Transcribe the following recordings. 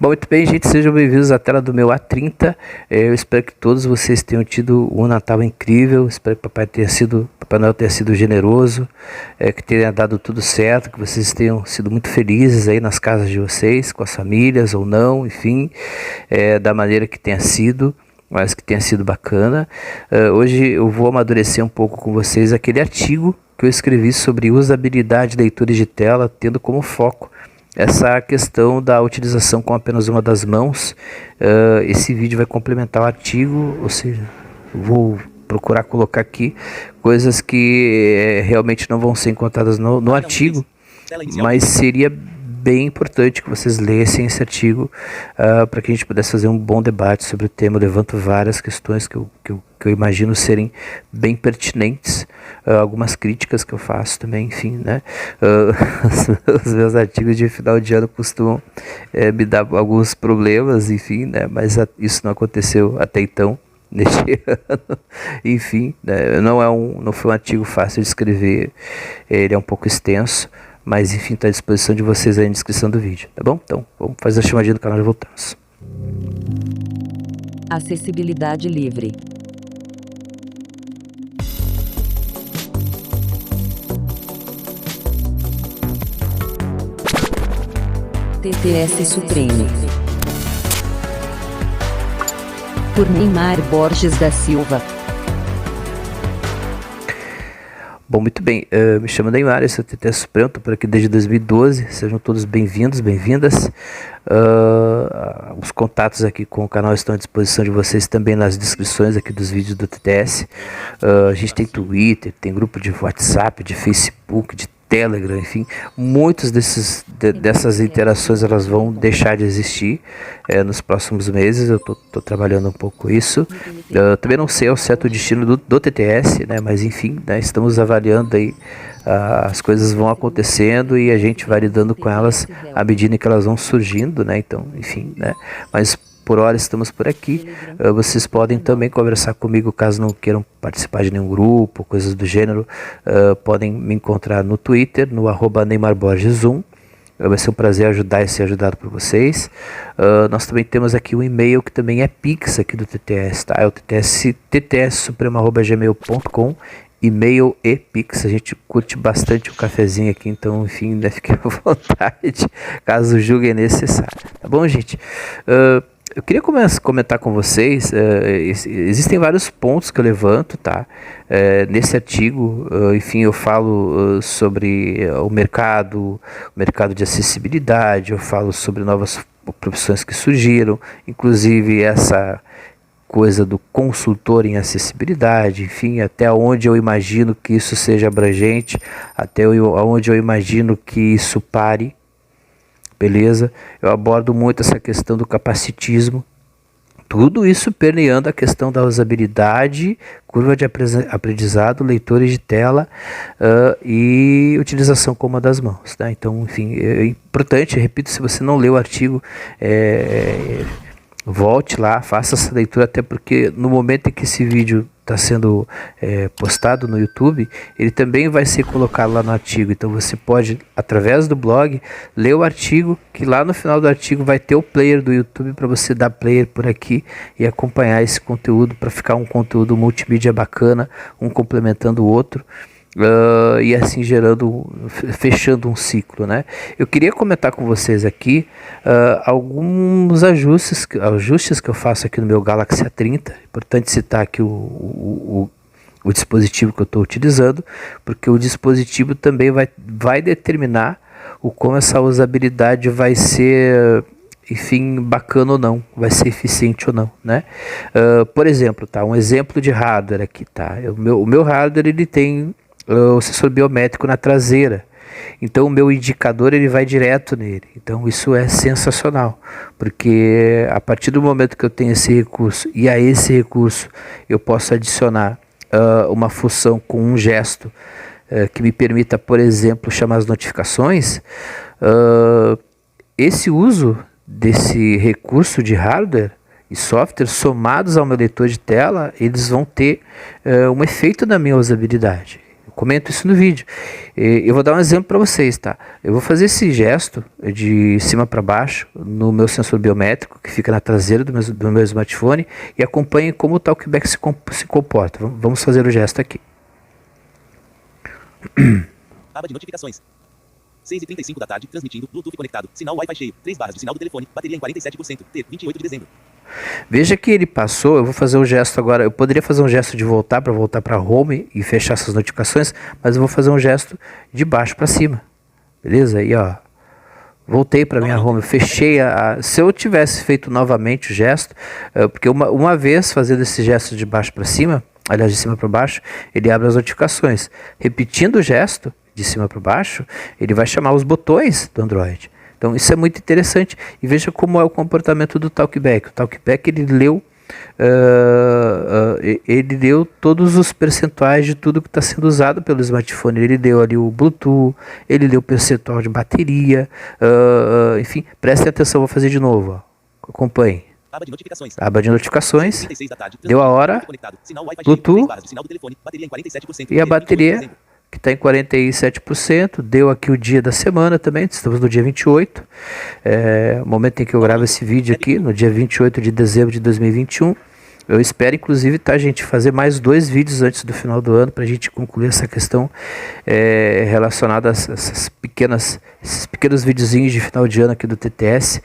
Bom, muito bem, gente, sejam bem-vindos à tela do meu A30. Eu espero que todos vocês tenham tido um Natal incrível. Espero que Papai Noel tenha sido generoso, que tenha dado tudo certo, que vocês tenham sido muito felizes aí nas casas de vocês, com as famílias ou não, enfim, da maneira que tenha sido, mas que tenha sido bacana. Hoje eu vou amadurecer um pouco com vocês aquele artigo que eu escrevi sobre usabilidade de leitores de tela, tendo como foco essa questão da utilização com apenas uma das mãos. Esse vídeo vai complementar o artigo, ou seja, vou procurar colocar aqui coisas que realmente não vão ser encontradas no artigo, mas seria bem importante que vocês lessem esse artigo para que a gente pudesse fazer um bom debate sobre o tema. Eu levanto várias questões que eu imagino serem bem pertinentes, algumas críticas que eu faço também, enfim, né? Os meus artigos de final de ano costumam me dar alguns problemas, enfim, né? Mas isso não aconteceu até então, neste ano, enfim, né? Não foi um artigo fácil de escrever, ele é um pouco extenso, mas enfim, está à disposição de vocês aí na descrição do vídeo, tá bom? Então, vamos fazer a chamadinha do canal e voltamos. Acessibilidade livre. TTS Supremo. Por Neymar Borges da Silva. Bom, muito bem, me chamo Neymar, esse é o TTS Supremo, estou por aqui desde 2012, sejam todos bem-vindos, bem-vindas. Os contatos aqui com o canal estão à disposição de vocês também nas descrições aqui dos vídeos do TTS. A gente tem Twitter, tem grupo de WhatsApp, de Facebook, de Telegram, enfim, muitas dessas interações elas vão deixar de existir nos próximos meses. Eu tô trabalhando um pouco isso. Também não sei ao certo o destino do TTS, né, mas enfim, né, estamos avaliando aí, as coisas vão acontecendo e a gente vai lidando com elas à medida que elas vão surgindo, né, então, enfim, né, mas por hora estamos por aqui. Vocês podem também conversar comigo caso não queiram participar de nenhum grupo, coisas do gênero. Podem me encontrar no Twitter, no @NeymarBorges1. Vai ser um prazer ajudar e ser ajudado por vocês. Nós também temos aqui um e-mail que também é Pix aqui do TTS, tá? É o ttssupremo@gmail.com. E-mail e Pix. A gente curte bastante o cafezinho aqui, então enfim, né, fiquem à vontade caso julguem necessário, tá bom, gente? Eu queria comentar com vocês, existem vários pontos que eu levanto, tá? Nesse artigo, enfim, eu falo sobre o mercado de acessibilidade, eu falo sobre novas profissões que surgiram, inclusive essa coisa do consultor em acessibilidade, enfim, até onde eu imagino que isso seja abrangente, até onde eu imagino que isso pare. Beleza? Eu abordo muito essa questão do capacitismo, tudo isso permeando a questão da usabilidade, curva de aprendizado, leitores de tela e utilização com uma das mãos, tá? Então, enfim, é importante, repito, se você não leu o artigo, volte lá, faça essa leitura, até porque no momento em que esse vídeo está sendo postado no YouTube, ele também vai ser colocado lá no artigo. Então você pode, através do blog, ler o artigo, que lá no final do artigo vai ter o player do YouTube para você dar player por aqui e acompanhar esse conteúdo, para ficar um conteúdo multimídia bacana, um complementando o outro. E assim fechando um ciclo, né? Eu queria comentar com vocês aqui alguns ajustes que eu faço aqui no meu Galaxy A30. Importante citar aqui o dispositivo que eu estou utilizando, porque o dispositivo também vai determinar como essa usabilidade vai ser, enfim, bacana ou não, vai ser eficiente ou não, né? Por exemplo, tá? Um exemplo de hardware aqui, tá? O meu hardware, ele tem o sensor biométrico na traseira, então o meu indicador ele vai direto nele. Então isso é sensacional, porque a partir do momento que eu tenho esse recurso, e a esse recurso eu posso adicionar uma função com um gesto que me permita, por exemplo, chamar as notificações. Esse uso desse recurso de hardware e software somados ao meu leitor de tela, eles vão ter um efeito na minha usabilidade. comento isso no vídeo. Eu vou dar um exemplo para vocês, tá? Eu vou fazer esse gesto de cima para baixo no meu sensor biométrico, que fica na traseira do meu smartphone, e acompanhem como o Talkback se comporta. Vamos fazer o gesto aqui. Aba de notificações. 6h35 da tarde, transmitindo, Bluetooth conectado, sinal Wi-Fi cheio, 3 barras de sinal do telefone, bateria em 47%, T, 28 de dezembro. Veja que ele passou, eu vou fazer um gesto agora, eu poderia fazer um gesto de voltar para home e fechar essas notificações, mas eu vou fazer um gesto de baixo para cima, beleza? Aí ó, voltei para minha home, eu fechei se eu tivesse feito novamente o gesto, porque uma vez fazendo esse gesto de baixo para cima, aliás de cima para baixo, ele abre as notificações, repetindo o gesto de cima para baixo, ele vai chamar os botões do Android. Então isso é muito interessante e veja como é o comportamento do Talkback. O Talkback ele leu todos os percentuais de tudo que está sendo usado pelo smartphone. Ele deu ali o Bluetooth, ele deu o percentual de bateria, enfim, prestem atenção, vou fazer de novo, ó. Acompanhe. Aba de notificações. Aba de notificações. 36 da tarde, deu a hora, Bluetooth e a bateria que está em 47%, deu aqui o dia da semana também, estamos no dia 28, o momento em que eu gravo esse vídeo aqui, no dia 28 de dezembro de 2021, eu espero inclusive, tá gente, fazer mais 2 vídeos antes do final do ano, para a gente concluir essa questão relacionada a esses pequenos videozinhos de final de ano aqui do TTS.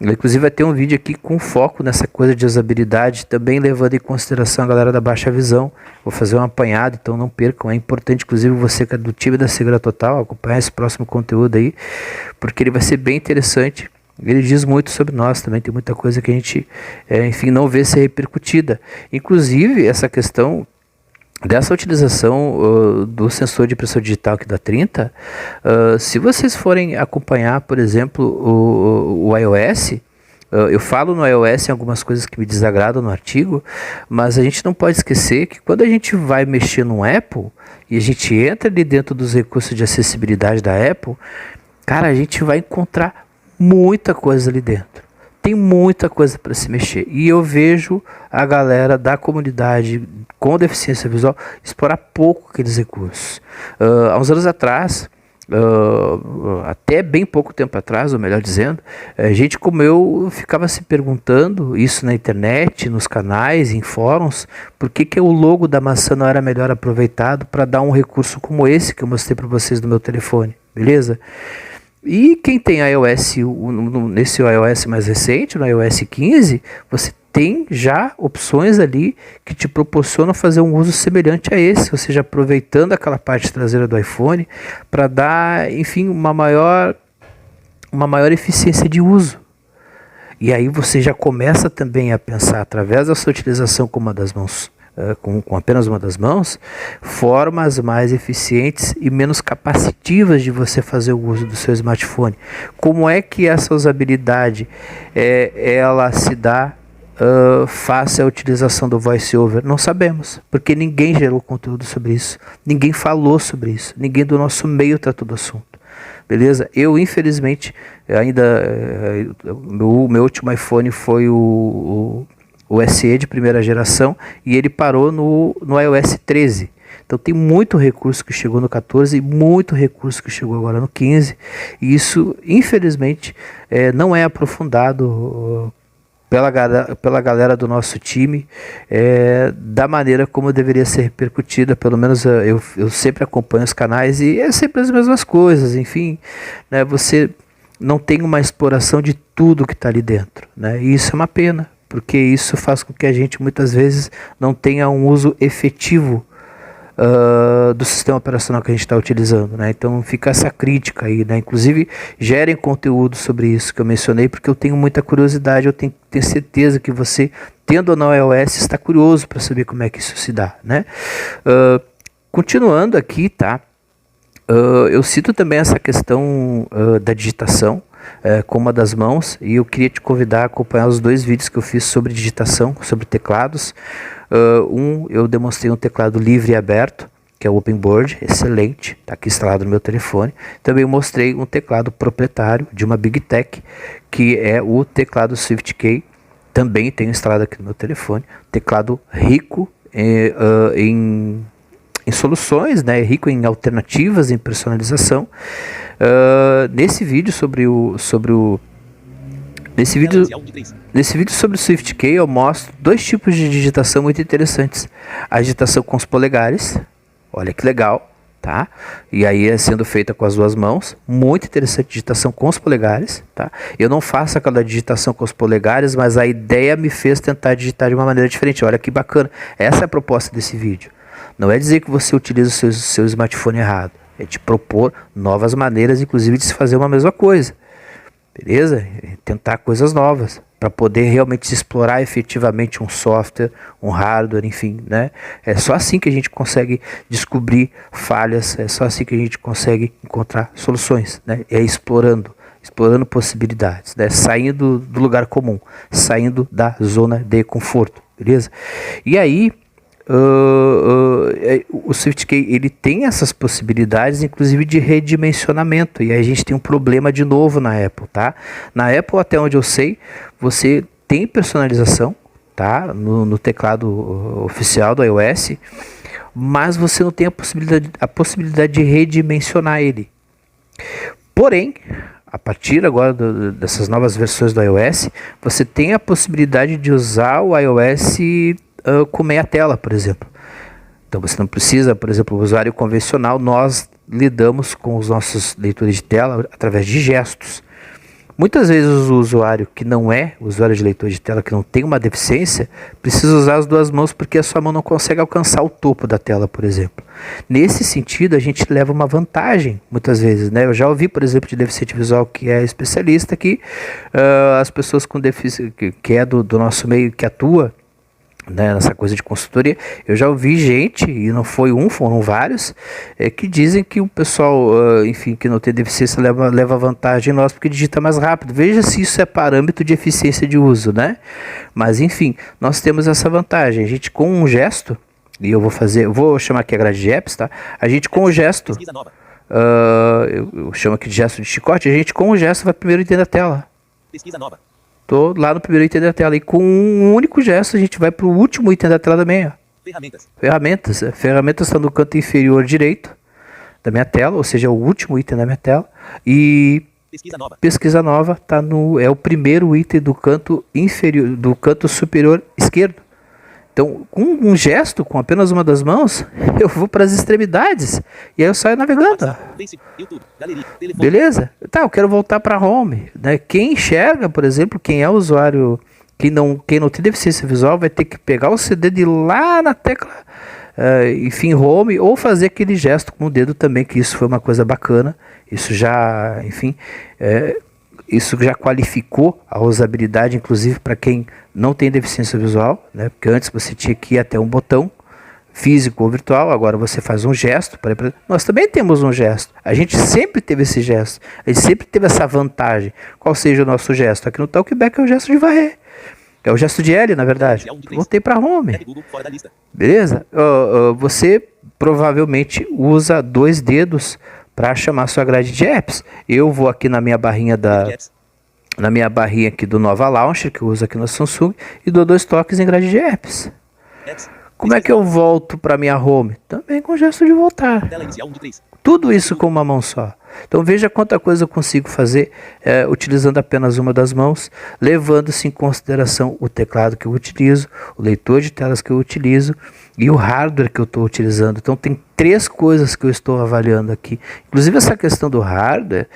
Inclusive vai ter um vídeo aqui com foco nessa coisa de usabilidade, também levando em consideração a galera da baixa visão. Vou fazer um apanhado, então não percam, é importante inclusive você que é do time da Segura Total, acompanhar esse próximo conteúdo aí, porque ele vai ser bem interessante. Ele diz muito sobre nós também, tem muita coisa que a gente, enfim, não vê ser repercutida. Inclusive, essa questão dessa utilização do sensor de impressão digital aqui da 30, se vocês forem acompanhar, por exemplo, o iOS, eu falo no iOS em algumas coisas que me desagradam no artigo, mas a gente não pode esquecer que quando a gente vai mexer no Apple, e a gente entra ali dentro dos recursos de acessibilidade da Apple, cara, a gente vai encontrar muita coisa ali dentro, tem muita coisa para se mexer, e eu vejo a galera da comunidade com deficiência visual explorar pouco aqueles recursos. Há uns anos atrás, até bem pouco tempo atrás, ou melhor dizendo, gente como eu ficava se perguntando isso na internet, nos canais, em fóruns, por que o logo da maçã não era melhor aproveitado para dar um recurso como esse que eu mostrei para vocês no meu telefone, beleza? E quem tem iOS, nesse iOS mais recente, no iOS 15, você tem já opções ali que te proporcionam fazer um uso semelhante a esse, ou seja, aproveitando aquela parte traseira do iPhone para dar, enfim, uma maior eficiência de uso. E aí você já começa também a pensar, através da sua utilização com uma das mãos, com apenas uma das mãos, formas mais eficientes e menos capacitivas de você fazer o uso do seu smartphone. Como é que essa usabilidade ela se dá face à utilização do VoiceOver? Não sabemos, porque ninguém gerou conteúdo sobre isso, ninguém falou sobre isso, ninguém do nosso meio tratou do assunto. Beleza? Eu, infelizmente, o meu último iPhone foi o SE de primeira geração e ele parou no iOS 13. Então tem muito recurso que chegou no 14 e muito recurso que chegou agora no 15. E isso, infelizmente, não é aprofundado pela galera do nosso time da maneira como deveria ser repercutida. Pelo menos eu sempre acompanho os canais e é sempre as mesmas coisas. Enfim, né, você não tem uma exploração de tudo que está ali dentro, né? E isso é uma pena, porque isso faz com que a gente muitas vezes não tenha um uso efetivo do sistema operacional que a gente está utilizando, né? Então fica essa crítica aí, né? Inclusive gerem conteúdo sobre isso que eu mencionei, porque eu tenho muita curiosidade, eu tenho certeza que você, tendo ou não iOS, está curioso para saber como é que isso se dá, né? Continuando aqui, tá? Eu cito também essa questão da digitação com uma das mãos, e eu queria te convidar a acompanhar os 2 vídeos que eu fiz sobre digitação, sobre teclados. Eu demonstrei um teclado livre e aberto, que é o OpenBoard, excelente, está aqui instalado no meu telefone. Também mostrei um teclado proprietário de uma Big Tech, que é o teclado SwiftKey, também tenho instalado aqui no meu telefone. Teclado rico em em soluções, né? É rico em alternativas, em personalização. Nesse vídeo Nesse vídeo sobre o SwiftKey eu mostro dois tipos de digitação muito interessantes. A digitação com os polegares, olha que legal, tá? E aí é sendo feita com as duas mãos, muito interessante digitação com os polegares, tá? Eu não faço aquela digitação com os polegares, mas a ideia me fez tentar digitar de uma maneira diferente. Olha que bacana, essa é a proposta desse vídeo. Não é dizer que você utiliza o seu smartphone errado, é te propor novas maneiras, inclusive de se fazer uma mesma coisa. Beleza? Tentar coisas novas para poder realmente explorar efetivamente um software, um hardware, enfim, né? É só assim que a gente consegue descobrir falhas, é só assim que a gente consegue encontrar soluções, né? É explorando possibilidades, né? Saindo do lugar comum, saindo da zona de conforto, beleza? E aí o SwiftKey ele tem essas possibilidades, inclusive de redimensionamento, e aí a gente tem um problema de novo na Apple, tá? Na Apple, até onde eu sei, você tem personalização, tá? No teclado oficial do iOS, mas você não tem a possibilidade de redimensionar ele. Porém, a partir agora dessas novas versões do iOS, você tem a possibilidade de usar o iOS com meia tela, por exemplo. Então você não precisa, por exemplo, o usuário convencional, nós lidamos com os nossos leitores de tela através de gestos. Muitas vezes o usuário que não é usuário de leitor de tela, que não tem uma deficiência, precisa usar as duas mãos porque a sua mão não consegue alcançar o topo da tela, por exemplo. Nesse sentido, a gente leva uma vantagem, muitas vezes, né? Eu já ouvi, por exemplo, de deficiente visual que é especialista, que as pessoas com deficiência, que é do nosso meio, que atua, né, nessa coisa de consultoria, eu já ouvi gente, e não foi um, foram vários, que dizem que o pessoal, enfim, que não tem deficiência leva vantagem em nós porque digita mais rápido. Veja se isso é parâmetro de eficiência de uso, né? Mas enfim, nós temos essa vantagem. A gente com um gesto, e eu vou chamar aqui a grade de apps, tá? A gente com o gesto, eu chamo aqui de gesto de chicote, a gente com o gesto vai primeiro entender a tela. Pesquisa nova. Tô lá no primeiro item da tela e com um único gesto a gente vai para o último item da tela também. Ó. Ferramentas. Ferramentas está no canto inferior direito da minha tela, ou seja, é o último item da minha tela. E pesquisa nova é o primeiro item do canto inferior, do canto superior esquerdo. Então, com um gesto, com apenas uma das mãos, eu vou para as extremidades e aí eu saio navegando. Beleza? Tá, eu quero voltar para home, né? Quem enxerga, por exemplo, quem é usuário, quem não tem deficiência visual, vai ter que pegar o CD de lá na tecla, enfim, home, ou fazer aquele gesto com o dedo também, que isso foi uma coisa bacana. Isso já, enfim, isso já qualificou a usabilidade, inclusive para quem não tem deficiência visual, né? Porque antes você tinha que ir até um botão físico ou virtual, agora você faz um gesto. Nós também temos um gesto, a gente sempre teve esse gesto, a gente sempre teve essa vantagem. Qual seja o nosso gesto? Aqui no Talkback é o gesto de varrer, é o gesto de L, na verdade. Voltei para home, beleza? Você provavelmente usa dois dedos para chamar sua grade de apps. Eu vou aqui na minha barrinha aqui do Nova Launcher, que eu uso aqui no Samsung, e dou dois toques em grade de apps. Como é que eu volto para minha home? Também com o gesto de voltar. Tudo isso com uma mão só. Então veja quanta coisa eu consigo fazer utilizando apenas uma das mãos, levando-se em consideração o teclado que eu utilizo, o leitor de telas que eu utilizo e o hardware que eu estou utilizando. Então tem três coisas que eu estou avaliando aqui. Inclusive essa questão do hardware,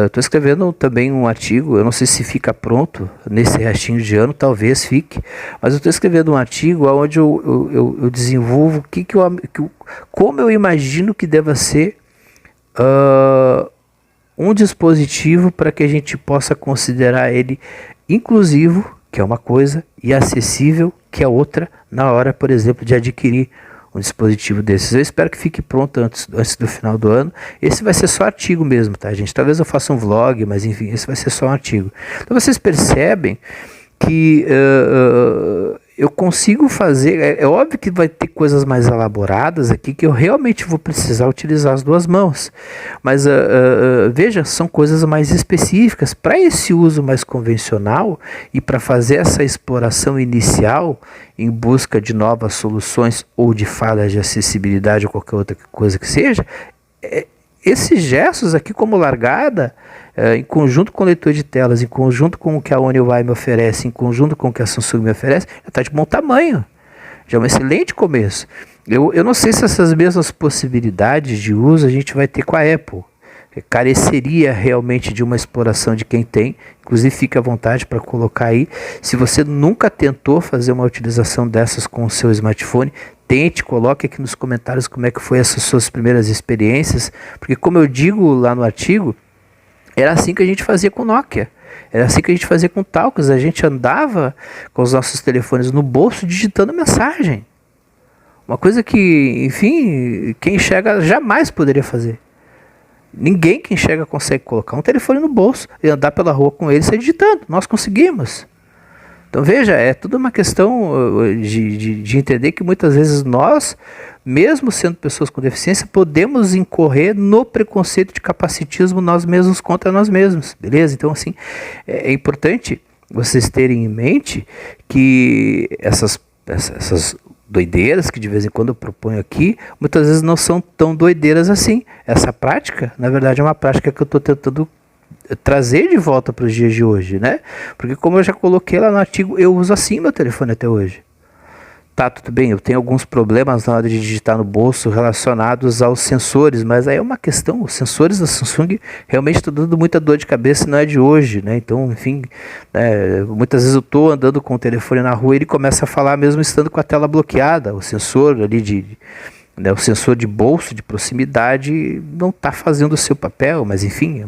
estou escrevendo também um artigo, eu não sei se fica pronto nesse restinho de ano, talvez fique, mas eu estou escrevendo um artigo onde eu desenvolvo como eu imagino que deva ser um dispositivo para que a gente possa considerar ele inclusivo, que é uma coisa, e acessível, que é outra, na hora, por exemplo, de adquirir um dispositivo desses. Eu espero que fique pronto antes do final do ano. Esse vai ser só artigo mesmo, tá, gente? Talvez eu faça um vlog, mas enfim, esse vai ser só um artigo. Então vocês percebem que eu consigo fazer, é óbvio que vai ter coisas mais elaboradas aqui que eu realmente vou precisar utilizar as duas mãos, mas veja, são coisas mais específicas para esse uso mais convencional e para fazer essa exploração inicial em busca de novas soluções ou de falhas de acessibilidade ou qualquer outra coisa que seja. Esses gestos aqui como largada, em conjunto com o leitor de telas, em conjunto com o que a Honeyui me oferece, em conjunto com o que a Samsung me oferece, já está de bom tamanho. Já é um excelente começo. Eu não sei se essas mesmas possibilidades de uso a gente vai ter com a Apple. Careceria realmente de uma exploração de quem tem. Inclusive fique à vontade para colocar aí. Se você nunca tentou fazer uma utilização dessas com o seu smartphone, tente, coloque aqui nos comentários como é que foi essas suas primeiras experiências, porque como eu digo lá no artigo, era assim que a gente fazia com o Nokia, era assim que a gente fazia com o Talks, a gente andava com os nossos telefones no bolso digitando mensagem, uma coisa que, enfim, quem enxerga jamais poderia fazer. Ninguém que enxerga consegue colocar um telefone no bolso e andar pela rua com ele e sair digitando, nós conseguimos. Então veja, é tudo uma questão de entender que muitas vezes nós, mesmo sendo pessoas com deficiência, podemos incorrer no preconceito de capacitismo nós mesmos contra nós mesmos, beleza? Então assim, é importante vocês terem em mente que essas doideiras que de vez em quando eu proponho aqui, muitas vezes não são tão doideiras assim. Essa prática, na verdade, é uma prática que eu estou tentando trazer de volta para os dias de hoje, né? Porque como eu já coloquei lá no artigo, eu uso assim meu telefone até hoje. Tá, tudo bem, eu tenho alguns problemas na hora de digitar no bolso relacionados aos sensores, mas aí é uma questão, os sensores da Samsung realmente estão dando muita dor de cabeça e não é de hoje, né? Então, enfim, muitas vezes eu estou andando com o telefone na rua e ele começa a falar mesmo estando com a tela bloqueada, o sensor ali o sensor de bolso, de proximidade, não está fazendo o seu papel, mas enfim,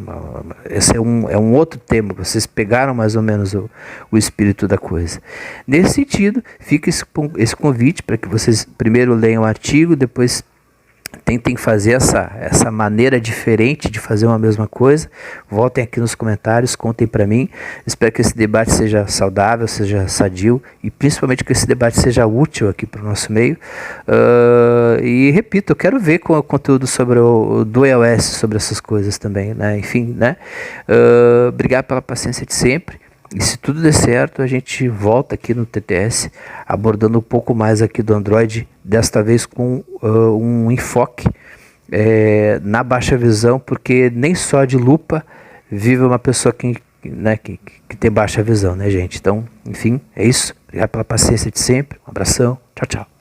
esse é um outro tema, vocês pegaram mais ou menos o espírito da coisa. Nesse sentido, fica esse convite para que vocês primeiro leiam o artigo, depois tentem fazer essa maneira diferente de fazer uma mesma coisa. Voltem aqui nos comentários, contem para mim. Espero que esse debate seja saudável, seja sadio e principalmente que esse debate seja útil aqui para o nosso meio. E repito, eu quero ver com o conteúdo sobre do iOS, sobre essas coisas também, né? Enfim, né? Obrigado pela paciência de sempre. E se tudo der certo, a gente volta aqui no TTS abordando um pouco mais aqui do Android, desta vez com um enfoque na baixa visão, porque nem só de lupa vive uma pessoa que tem baixa visão, né, gente? Então, enfim, é isso. Obrigado pela paciência de sempre. Um abração. Tchau, tchau.